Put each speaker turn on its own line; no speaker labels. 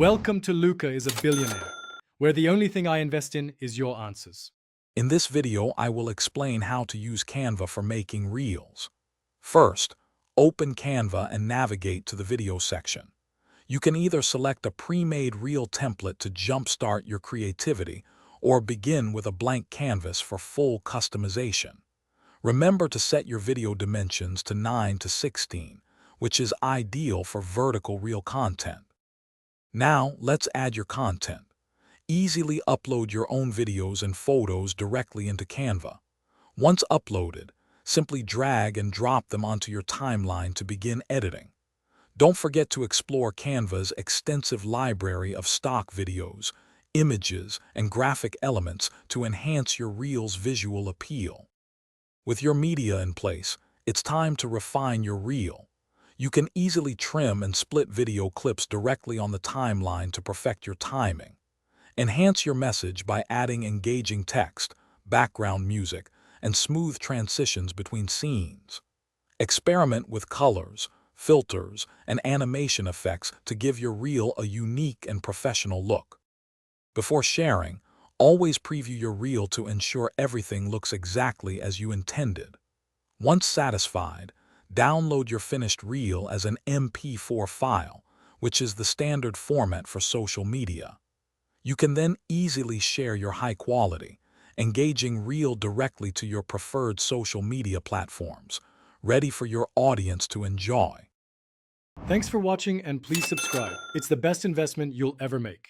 Welcome to Luca is a Billionaire, where the only thing I invest in is your answers.
In this video, I will explain how to use Canva for making Reels. First, open Canva and navigate to the video section. You can either select a pre-made Reel template to jumpstart your creativity or begin with a blank canvas for full customization. Remember to set your video dimensions to 9:16, which is ideal for vertical Reel content. Now, let's add your content. Easily upload your own videos and photos directly into Canva. Once uploaded, simply drag and drop them onto your timeline to begin editing. Don't forget to explore Canva's extensive library of stock videos, images, and graphic elements to enhance your Reel's visual appeal. With your media in place, it's time to refine your Reel. You can easily trim and split video clips directly on the timeline to perfect your timing. Enhance your message by adding engaging text, background music, and smooth transitions between scenes. Experiment with colors, filters, and animation effects to give your Reel a unique and professional look. Before sharing, always preview your Reel to ensure everything looks exactly as you intended. Once satisfied, download your finished Reel as an MP4 file, which is the standard format for social media. You can then easily share your high-quality, engaging Reel directly to your preferred social media platforms, ready for your audience to enjoy.
Thanks for watching and please subscribe. It's the best investment you'll ever make.